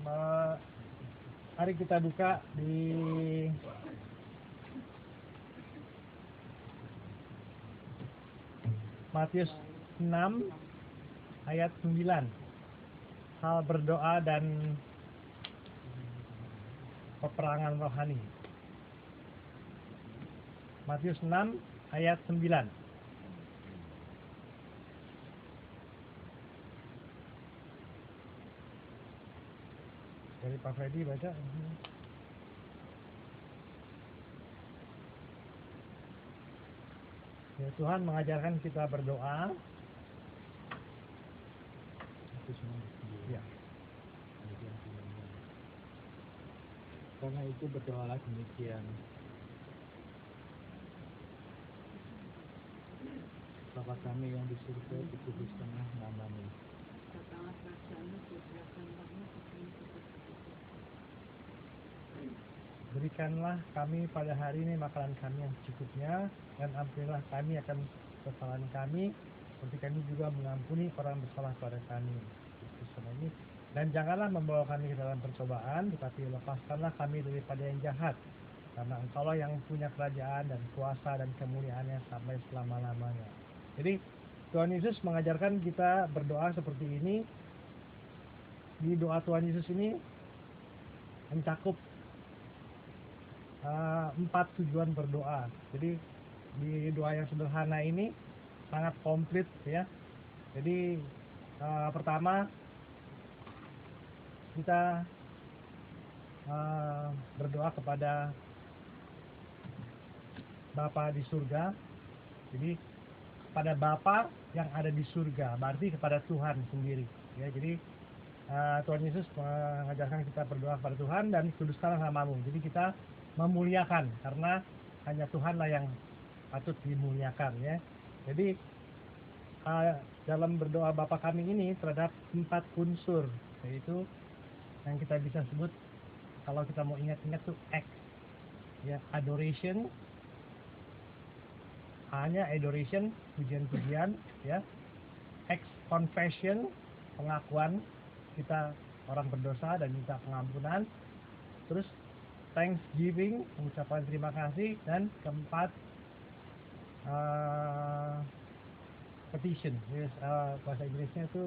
Mari kita buka di Matius 6 ayat 9. Hal berdoa dan peperangan rohani. Matius 6 ayat 9. Dari Pak Freddy baca. Ya, Tuhan mengajarkan kita berdoa. Ya. Karena itu berdoalah demikian. Bapa kami yang di surga, dikuduskanlah namamu. Datanglah kerajaanmu, digerakkanlah Berikanlah kami pada hari ini makanan kami yang secukupnya, dan ampunilah kami akan kesalahan kami, seperti kami juga mengampuni orang bersalah kepada kami. Dan janganlah membawa kami ke dalam percobaan, tetapi lepaskanlah kami daripada yang jahat. Karena Engkaulah yang punya kerajaan dan kuasa dan kemuliaannya sampai selama-lamanya. Jadi Tuhan Yesus mengajarkan kita berdoa seperti ini. Di doa Tuhan Yesus ini mencakup 4 tujuan berdoa. Jadi di doa yang sederhana ini sangat komplit ya. Jadi pertama kita berdoa kepada Bapa di surga. Jadi kepada Bapa yang ada di surga, berarti kepada Tuhan sendiri ya. Jadi Tuhan Yesus mengajarkan kita berdoa kepada Tuhan dan kuduskanlah namamu. Jadi kita memuliakan karena hanya Tuhanlah yang patut dimuliakan ya. Jadi dalam berdoa Bapa kami ini terhadap 4 unsur, yaitu yang kita bisa sebut kalau kita mau ingat-ingat tuh act ya, adoration, hanya adoration, pujian-pujian ya, ex confession, pengakuan kita orang berdosa dan minta pengampunan, terus thanksgiving, mengucapkan terima kasih, dan keempat petition. Yes, bahasa Inggrisnya itu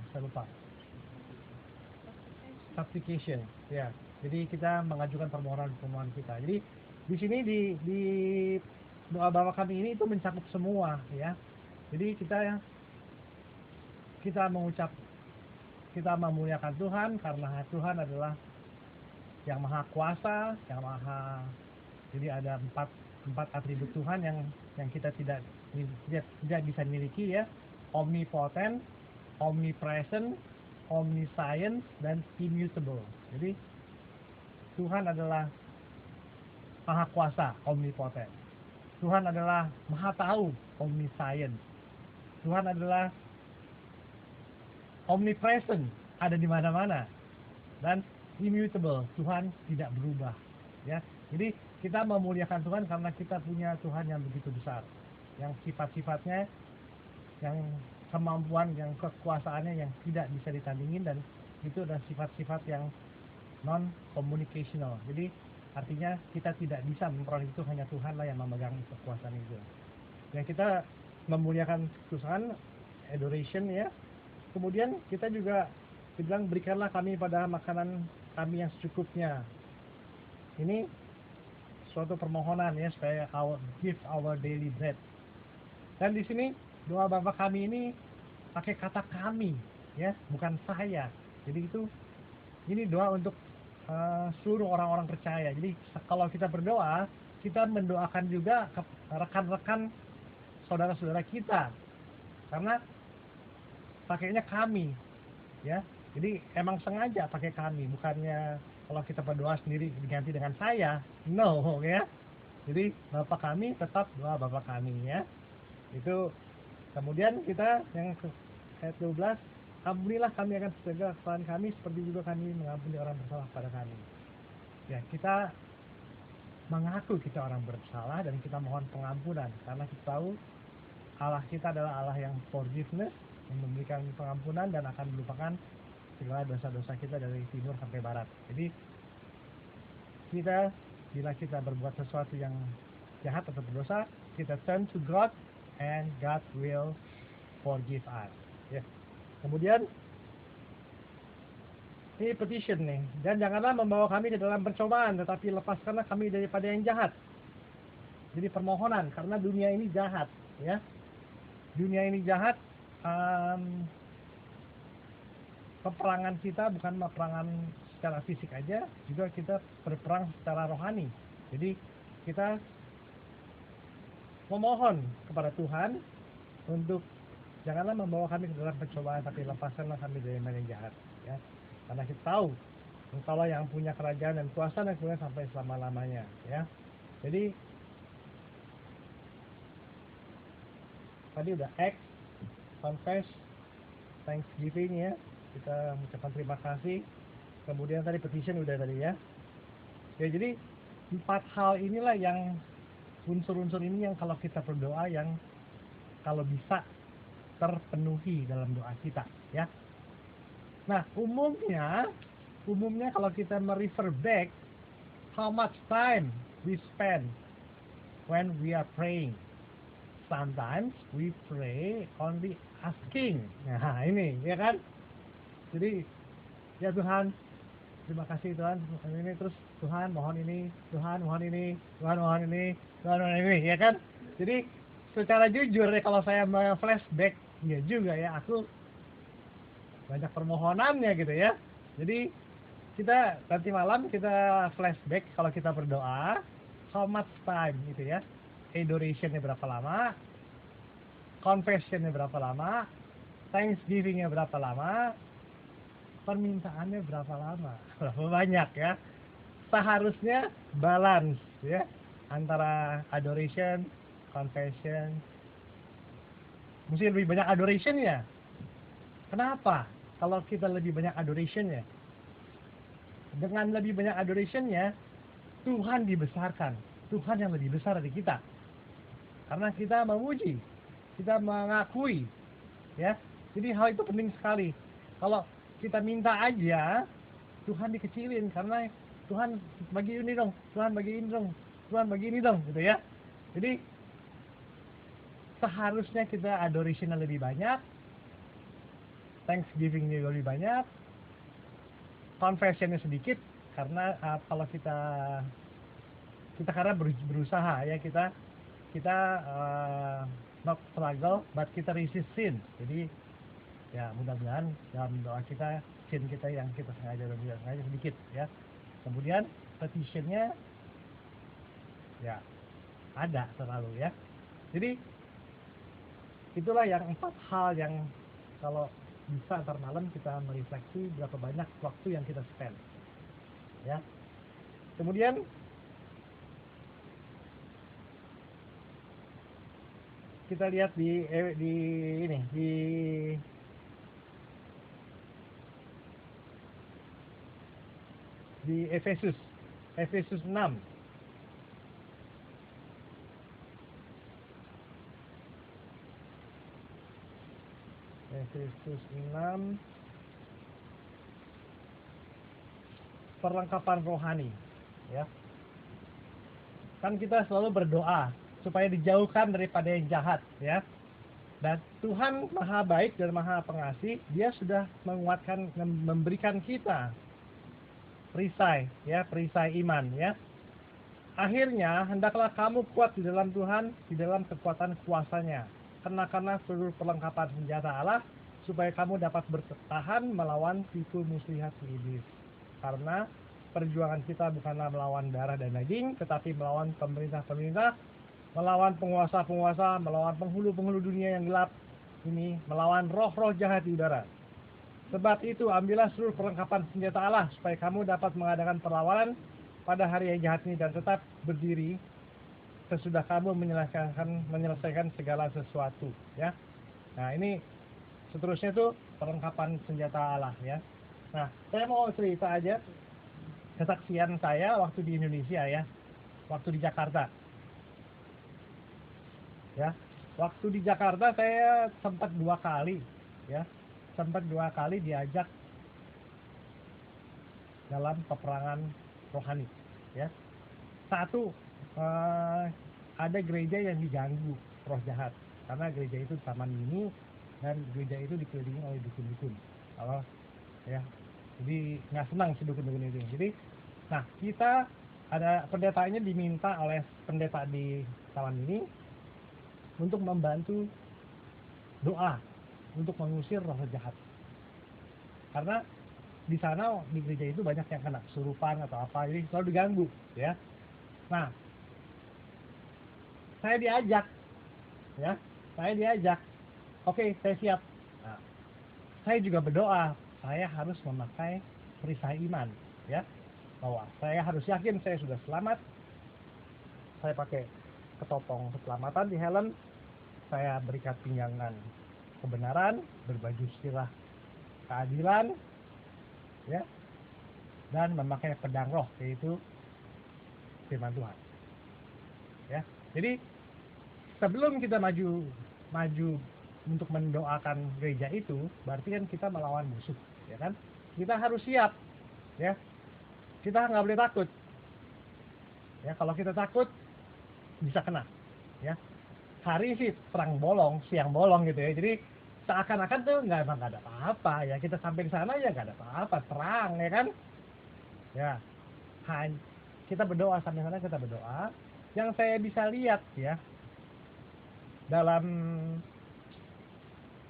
saya lupa. Supplication, ya. Jadi kita mengajukan permohonan kita. Jadi di sini di doa Bapa kami ini itu mencakup semua, ya. Jadi kita memuliakan Tuhan karena Tuhan adalah yang maha kuasa, yang maha. Jadi ada empat atribut Tuhan yang kita tidak bisa miliki ya. Omnipotent, omnipresent, omniscient, dan immutable. Jadi Tuhan adalah maha kuasa, omnipotent. Tuhan adalah maha tahu, omniscient. Tuhan adalah omnipresent, ada di mana-mana. Dan immutable, Tuhan tidak berubah. Ya, jadi kita memuliakan Tuhan karena kita punya Tuhan yang begitu besar, yang sifat-sifatnya, yang kemampuan, yang kekuasaannya yang tidak bisa ditandingin, dan itu adalah sifat-sifat yang non-communicational. Jadi artinya kita tidak bisa memperoleh itu, hanya Tuhanlah yang memegang kekuasaan itu. Ya, kita memuliakan Tuhan, adoration ya. Kemudian kita juga dibilang berikanlah kami pada makanan kami yang secukupnya. Ini suatu permohonan ya, supaya give our daily bread. Dan di sini doa Bapa kami ini pakai kata kami ya, bukan saya. Jadi ini doa untuk seluruh orang-orang percaya. Jadi kalau kita berdoa, kita mendoakan juga rekan-rekan saudara-saudara kita, karena pakainya kami ya. Jadi emang sengaja pakai kami, bukannya kalau kita berdoa sendiri diganti dengan saya, no ya. Jadi Bapa kami tetap doa Bapa kami ya. Itu kemudian kita yang ayat 12, ampunilah kami akan segala kesalahan kami seperti juga kami mengampuni orang bersalah pada kami. Ya, kita mengaku kita orang bersalah dan kita mohon pengampunan karena kita tahu Allah kita adalah Allah yang forgiveness, yang memberikan pengampunan dan akan melupakan segala dosa-dosa kita dari timur sampai barat. Jadi bila kita berbuat sesuatu yang jahat atau berdosa, kita turn to God and God will forgive us. Ya. Kemudian ini petition nih, dan janganlah membawa kami ke dalam percobaan, tetapi lepaskanlah kami daripada yang jahat. Jadi permohonan, karena dunia ini jahat, ya. Dunia ini jahat. Peperangan kita bukan peperangan secara fisik aja, juga kita berperang secara rohani. Jadi kita memohon kepada Tuhan untuk janganlah membawa kami ke dalam percobaan, tapi lepaskanlah kami dari yang jahat, ya. Karena kita tahu Engkaulah yang punya kerajaan dan kuasa dan kemuliaan sampai selama-lamanya, ya. Jadi tadi udah act, confess, thanksgiving, ya. Kita mengucapkan terima kasih. Kemudian tadi petition udah tadi, ya. Ya, jadi 4 hal inilah yang unsur-unsur ini yang kalau kita berdoa yang kalau bisa terpenuhi dalam doa kita, ya. Nah, umumnya kalau kita merefer back how much time we spend when we are praying. Sometimes we pray only asking. Nah, ini, ya kan? Jadi, ya Tuhan, terima kasih Tuhan, ini terus Tuhan mohon ini, Tuhan mohon ini, Tuhan mohon ini, Tuhan mohon ini, ya kan? Jadi, secara jujur ya kalau saya flashback, ya juga ya, aku banyak permohonannya gitu ya. Jadi kita nanti malam kita flashback kalau kita berdoa how much time gitu ya, adorationnya berapa lama, confessionnya berapa lama, thanksgivingnya berapa lama, permintaannya berapa lama, berapa banyak ya. Seharusnya balance ya antara adoration, confession. Mesti lebih banyak adoration ya. Kenapa? Kalau kita lebih banyak adoration-nya, dengan lebih banyak adoration-nya, Tuhan dibesarkan. Tuhan yang lebih besar dari kita. Karena kita memuji, kita mengakui, ya. Jadi hal itu penting sekali. Kalau kita minta aja, Tuhan dikecilin karena Tuhan bagi ini dong, Tuhan bagi ini dong, Tuhan bagi ini dong, gitu ya. Jadi seharusnya kita adoration-nya lebih banyak, Thanksgiving-nya lebih banyak, confession-nya sedikit, karena kalau kita karena berusaha ya, kita not struggle but kita resist sin. Jadi ya mudah-mudahan dalam doa kita sin kita yang kita sengaja dan tidak sengaja sedikit ya. Kemudian petition-nya ya ada selalu ya. Jadi itulah yang 4 hal yang kalau bisa ntar malam kita merefleksi berapa banyak waktu yang kita spend ya. Kemudian kita lihat di Efesus 6. Efesus 6, perlengkapan rohani ya. Kan kita selalu berdoa supaya dijauhkan daripada yang jahat ya. Dan Tuhan Maha Baik dan Maha Pengasih, Dia sudah menguatkan, memberikan kita perisai ya, perisai iman ya. Akhirnya hendaklah kamu kuat di dalam Tuhan, di dalam kekuatan kuasa-Nya. Kenakanlah seluruh perlengkapan senjata Allah supaya kamu dapat bertahan melawan tipu muslihat si iblis. Karena perjuangan kita bukanlah melawan darah dan daging, tetapi melawan pemerintah-pemerintah, melawan penguasa-penguasa, melawan penghulu-penghulu dunia yang gelap ini, melawan roh-roh jahat di udara. Sebab itu ambillah seluruh perlengkapan senjata Allah supaya kamu dapat mengadakan perlawanan pada hari yang jahat ini dan tetap berdiri sesudah kamu menyelesaikan segala sesuatu ya. Nah, ini seterusnya tuh perlengkapan senjata Allah ya. Nah, saya mau cerita aja kesaksian saya waktu di Indonesia ya, waktu di Jakarta ya. Waktu di Jakarta saya sempat 2 kali ya sempat 2 kali diajak dalam peperangan rohani, ya. Satu, ada gereja yang diganggu roh jahat karena gereja itu taman mini dan gereja itu dikelilingi oleh dukun-dukun. Kalau ya, jadi nggak senang si dukun-dukun itu. Jadi, nah kita ada pendetanya diminta oleh pendeta di taman mini untuk membantu doa untuk mengusir roh jahat. Karena di sana di gereja itu banyak yang kena kesurupan atau apa, jadi selalu diganggu, ya. Nah, saya diajak, ya, oke, saya siap. Nah, saya juga berdoa, saya harus memakai perisai iman, ya, bahwa saya harus yakin saya sudah selamat. Saya pakai ketopong keselamatan di helm, saya berikat pinggangan kebenaran, berbaju sirah keadilan, ya, dan memakai pedang roh, yaitu firman Tuhan, ya. Jadi sebelum kita maju untuk mendoakan gereja itu, berarti kan kita melawan musuh, ya kan? Kita harus siap, ya. Kita nggak boleh takut, ya. Kalau kita takut bisa kena, ya. Hari sih terang bolong, siang bolong gitu ya. Jadi seakan-akan tuh nggak ada apa-apa, ya. Kita sampai di sana ya nggak ada apa-apa, terang, ya kan? Ya, kita berdoa sampai sana, kita berdoa. Yang saya bisa lihat, ya, dalam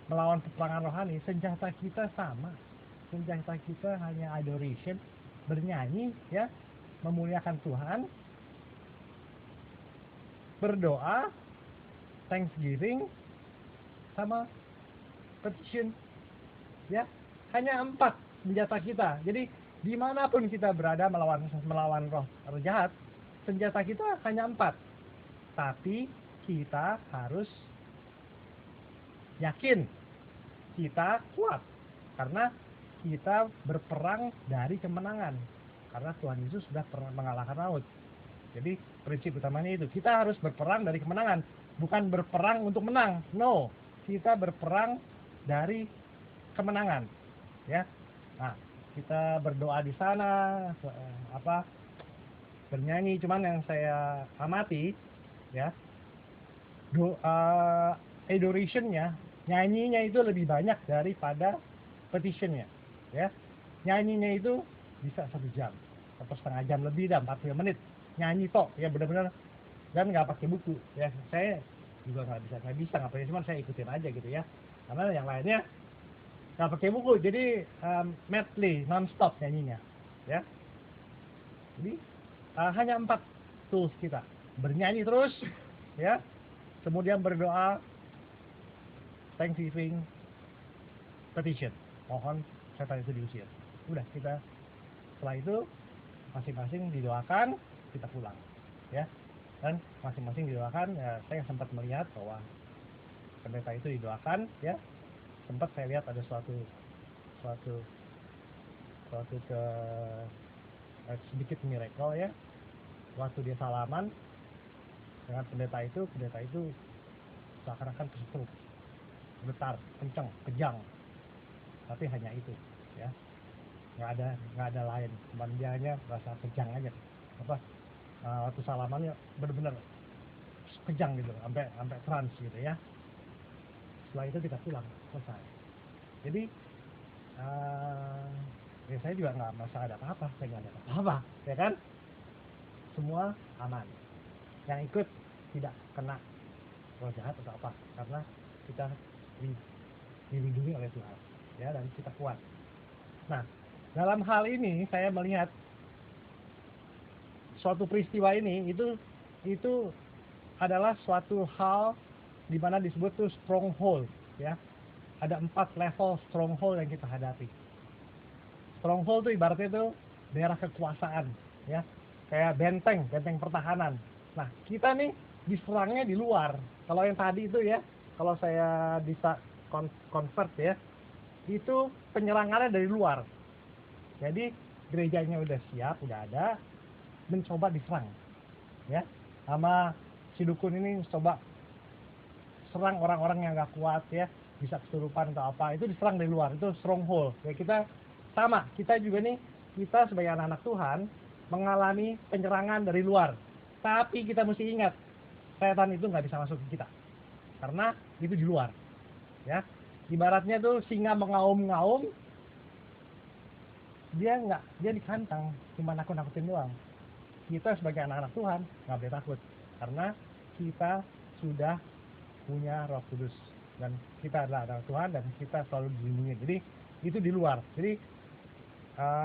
melawan peperangan rohani, senjata kita sama. Senjata kita hanya adoration, bernyanyi, ya, memuliakan Tuhan, berdoa, thanksgiving, sama petition, ya. Hanya 4 senjata kita. Jadi dimanapun kita berada melawan roh jahat, senjata kita hanya 4. Tapi kita harus yakin kita kuat karena kita berperang dari kemenangan, karena Tuhan Yesus sudah pernah mengalahkan maut. Jadi prinsip utamanya itu, kita harus berperang dari kemenangan, bukan berperang untuk menang. No, kita berperang dari kemenangan, ya. Nah, kita berdoa di sana, bernyanyi. Cuman yang saya amati, ya, adoration-nya, nyanyinya itu lebih banyak daripada petition-nya, ya. Nyanyinya itu bisa 1 jam atau setengah jam lebih, dah 40 menit nyanyi tok, ya, benar-benar, dan nggak pakai buku, ya. Saya juga nggak bisa ngapain, cuman saya ikutin aja gitu, ya, karena yang lainnya nggak pakai buku, jadi medley non-stop nyanyinya, ya. Jadi hanya 4 tools kita, bernyanyi terus, ya, kemudian berdoa, thanksgiving, petition, mohon setan itu diusir. Udah, kita setelah itu masing-masing didoakan, kita pulang, ya. Dan masing-masing didoakan, ya. Saya sempat melihat bahwa pendeta itu didoakan, ya. Sempat saya lihat ada suatu sedikit miracle, ya. Waktu dia salaman dengan pendeta itu seakan-akan kesurup, getar, kencang, kejang, tapi hanya itu, ya. Nggak ada lain, cuman dia hanya rasa kejang aja, waktu salamannya benar-benar kejang gitu, sampai trans gitu, ya. Setelah itu kita pulang, selesai. Jadi ya saya juga nggak merasa ada apa-apa, saya nggak ada apa-apa, ya kan? Semua aman. Yang ikut tidak kena roh jahat atau apa, karena kita dilindungi oleh Tuhan, ya, dan kita kuat. Nah, dalam hal ini saya melihat suatu peristiwa ini itu adalah suatu hal di mana disebut tuh stronghold, ya. Ada 4 level stronghold yang kita hadapi. Stronghold itu ibaratnya itu daerah kekuasaan, ya, kayak benteng pertahanan. Nah, kita nih diserangnya di luar. Kalau yang tadi itu, ya, kalau saya bisa convert, ya, itu penyerangannya dari luar. Jadi gerejanya udah siap, udah ada, mencoba diserang, ya, sama si dukun ini coba serang orang-orang yang nggak kuat, ya. bisa kesurupan atau apa, itu diserang dari luar, itu stronghold. Ya kita sama, kita juga nih, kita sebagai anak-anak Tuhan mengalami penyerangan dari luar. Tapi kita mesti ingat, setan itu nggak bisa masuk ke kita, karena itu di luar. Ya, ibaratnya tuh singa mengaum-ngaum, dia dikantang, cuma nakut-nakutin doang. Kita sebagai anak-anak Tuhan nggak boleh takut, karena kita sudah punya Roh Kudus dan kita adalah anak Tuhan dan kita selalu dilindungi. Jadi itu di luar. Jadi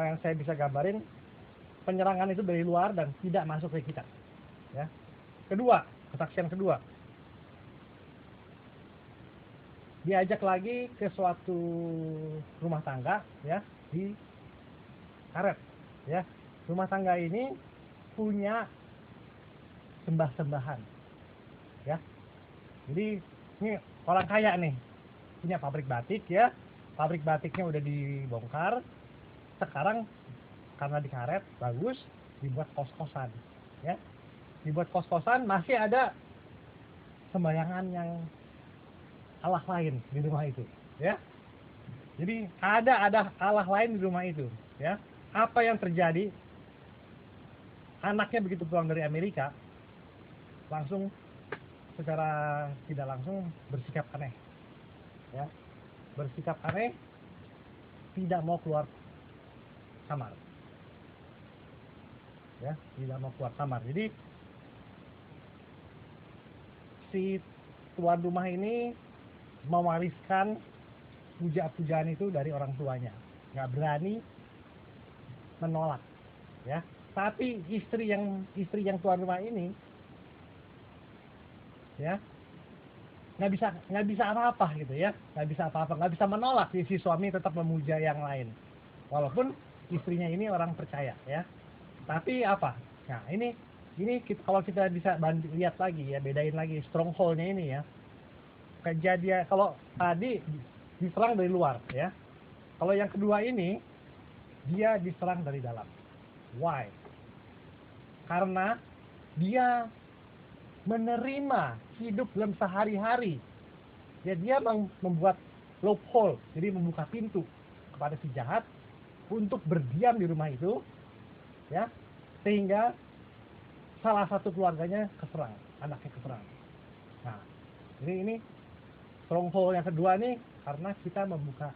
yang saya bisa gambarin, penyerangan itu dari luar dan tidak masuk ke kita. Ya. Kedua, kesaksian kedua, diajak lagi ke suatu rumah tangga, ya, di karet. Ya, rumah tangga ini punya sembah-sembahan. Ya, jadi ini orang kaya nih, punya pabrik batik, ya, pabrik batiknya udah dibongkar. Sekarang karena di karet bagus, dibuat kos-kosan, ya, dibuat kos-kosan, masih ada sembayangan yang Allah lain di rumah itu, ya. Jadi ada Allah lain di rumah itu, ya. Apa yang terjadi? Anaknya begitu pulang dari Amerika, langsung secara tidak langsung bersikap aneh, ya, bersikap aneh, tidak mau keluar kamar, ya, tidak mau keluar kamar. Jadi si tuan rumah ini mewariskan puja-pujaan itu dari orang tuanya, nggak berani menolak, ya. Tapi istri yang tuan rumah ini, ya, nggak bisa apa-apa gitu, ya, nggak bisa apa-apa, nggak bisa menolak. Si suami tetap memuja yang lain, walaupun istrinya ini orang percaya, ya. Tapi apa? Nah ini kalau kita bisa lihat lagi, ya, bedain lagi stronghold-nya ini, ya. Kejadian kalau tadi diserang dari luar, ya. Kalau yang kedua ini dia diserang dari dalam. Why? Karena dia menerima hidup dalam sehari-hari. Ya, dia membuat loophole, jadi membuka pintu kepada si jahat untuk berdiam di rumah itu, ya, sehingga salah satu keluarganya keserang, anaknya keserang. Nah, ini stronghold yang kedua nih, karena kita membuka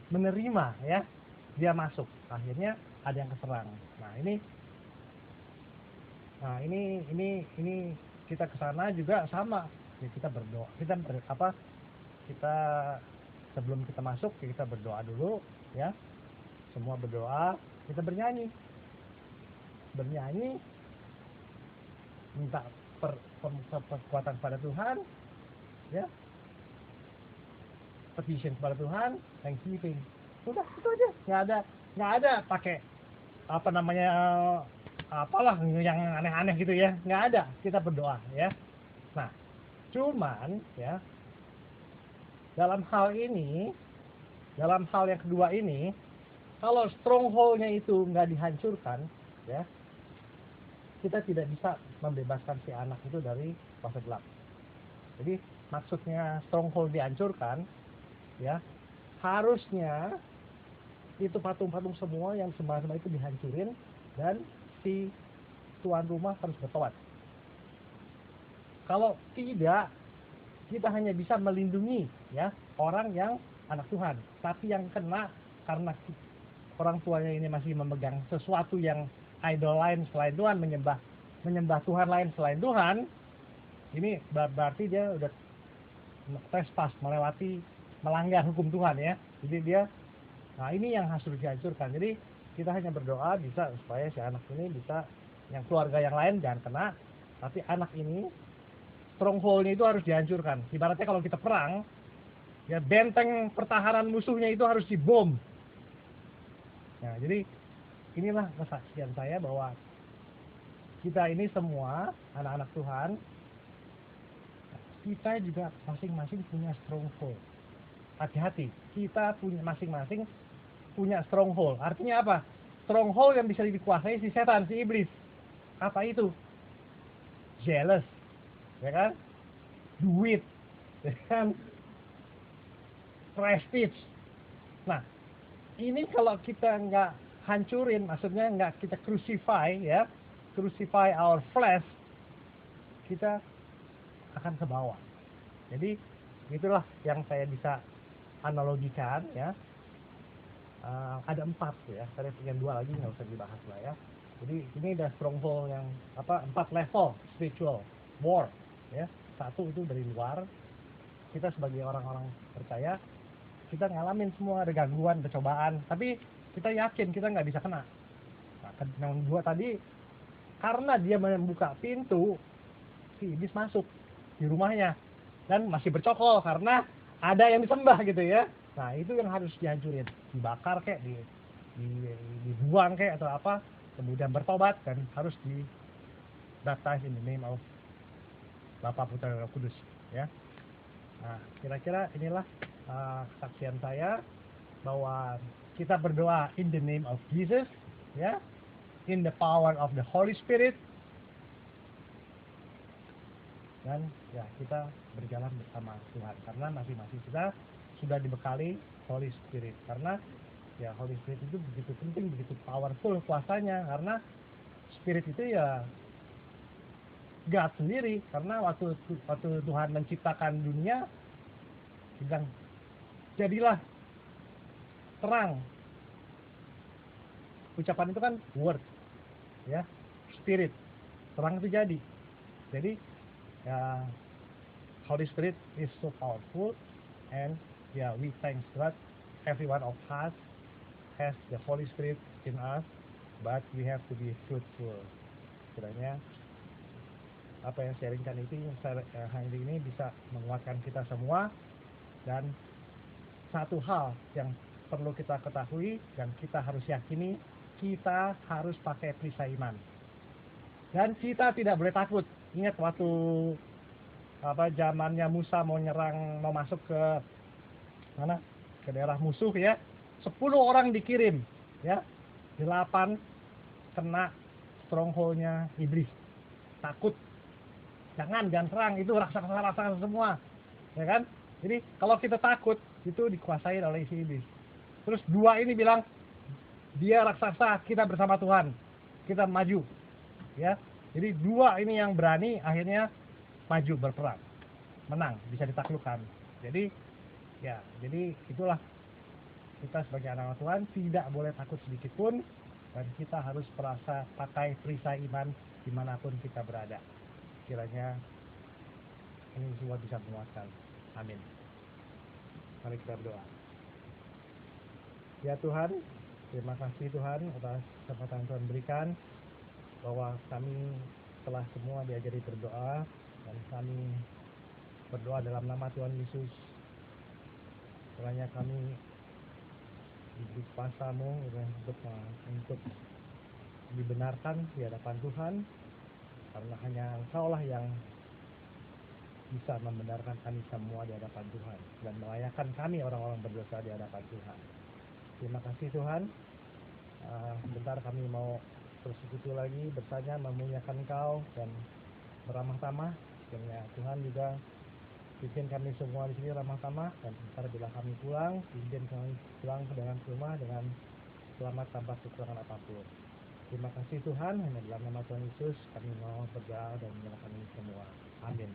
menerima, ya, dia masuk, akhirnya ada yang keserang. Nah ini kita ke sana juga sama, ya, kita berdoa, kita sebelum kita masuk, ya, kita berdoa dulu, ya, semua berdoa, kita bernyanyi minta kekuatan kepada Tuhan, ya, petition kepada Tuhan, thanksgiving. Udah, itu aja. Nggak ada pakai apalah yang aneh-aneh gitu, ya. Nggak ada. Kita berdoa, ya. Nah, cuman, ya, dalam hal yang kedua ini, kalau stronghold-nya itu nggak dihancurkan, ya, kita tidak bisa membebaskan si anak itu dari kuasa gelap. Jadi maksudnya stronghold dihancurkan, ya, harusnya itu patung-patung semua yang sembah-sembah itu dihancurin dan si tuan rumah harus bertobat. Kalau tidak, kita hanya bisa melindungi, ya, orang yang anak Tuhan, tapi yang kena karena orang tuanya ini masih memegang sesuatu yang idol lain selain Tuhan, menyembah Tuhan lain selain Tuhan, ini berarti dia udah trespass, melanggar hukum Tuhan, ya. Jadi nah ini yang harus dihancurkan. Jadi kita hanya berdoa bisa supaya si anak ini bisa, yang keluarga yang lain jangan kena, tapi anak ini stronghold-nya itu harus dihancurkan. Ibaratnya kalau kita perang, ya, benteng pertahanan musuhnya itu harus dibom. Nah, jadi inilah kesaksian saya bahwa kita ini semua anak-anak Tuhan, kita juga masing-masing punya stronghold. Hati-hati, kita punya masing-masing punya stronghold. Artinya apa? Stronghold yang bisa dikuasai si setan, si iblis. Apa itu? Jealous, ya kan? Duit, dengan prestige. Nah, ini kalau kita nggak hancurin, maksudnya nggak kita crucify ya, crucify our flesh, kita akan ke bawah. Jadi itulah yang saya bisa analogikan ya. Ada 4 ya, saya punya 2 lagi nggak usah dibahas lah ya. Jadi ini udah stronghold yang 4 level spiritual war ya. 1 itu dari luar, kita sebagai orang-orang percaya kita ngalamin semua, ada gangguan, ada cobaan, tapi kita yakin kita nggak bisa kena. Nah, yang 2 tadi, karena dia membuka pintu, si iblis masuk di rumahnya dan masih bercokol karena ada yang disembah gitu ya. Nah itu yang harus dihancurin, dibakar kayak, dibuang kayak atau apa, kemudian bertobat dan harus di baptize in the name of Bapa, Putra, dan Roh Kudus ya. Nah kira-kira inilah kesaksian saya bahwa kita berdoa in the name of Jesus ya, in the power of the Holy Spirit, dan ya kita berjalan bersama Tuhan karena masing-masing kita sudah dibekali Holy Spirit. Karena ya Holy Spirit itu begitu penting, begitu powerful kuasanya, karena Spirit itu ya God sendiri. Karena waktu Tuhan menciptakan dunia, bilang jadilah terang. Ucapan itu kan word ya, Spirit, terang itu jadi. Jadi ya Holy Spirit is so powerful, and we thank God every one of us has the Holy Spirit in us, but we have to be fruitful. Kiranya apa yang saya sharingkan itu hari ini bisa menguatkan kita semua. Dan satu hal yang perlu kita ketahui dan kita harus yakini, kita harus pakai perisai iman dan kita tidak boleh takut. Ingat waktu zamannya Musa mau masuk ke mana, ke daerah musuh ya, 10 orang dikirim ya, 8 kena strongholdnya iblis. Takut, jangan serang, itu raksasa semua ya kan. Jadi kalau kita takut, itu dikuasai oleh si iblis. Terus 2 ini bilang dia raksasa, kita bersama Tuhan, kita maju ya. Jadi 2 ini yang berani akhirnya maju berperang, menang, bisa ditaklukkan. Jadi itulah kita sebagai anak Tuhan tidak boleh takut sedikit pun, dan kita harus pakai perisai iman dimanapun kita berada. Kiranya ini semua bisa menguatkan. Amin. Mari kita berdoa. Ya Tuhan, terima kasih Tuhan atas kesempatan Tuhan berikan, bahwa kami telah semua diajari berdoa, dan kami berdoa dalam nama Tuhan Yesus. Kiranya kami diberi kuasa-Mu untuk dibenarkan di hadapan Tuhan, karena hanya Engkau-lah yang bisa membenarkan kami semua di hadapan Tuhan dan melayakan kami orang-orang berdosa di hadapan Tuhan. Terima kasih Tuhan. Sebentar kami mau bersekutu lagi, bertanya, memuliakan Engkau dan beramah tamah. Kiranya Tuhan juga pimpin kami semua di sini ramah tamah, dan ntar bila kami pulang, pimpin kami pulang dengan rumah dengan selamat tanpa kekurangan apapun. Terima kasih Tuhan, hanya dalam nama Tuhan Yesus kami mau berdoa dan menyerahkan ini semua. Amin.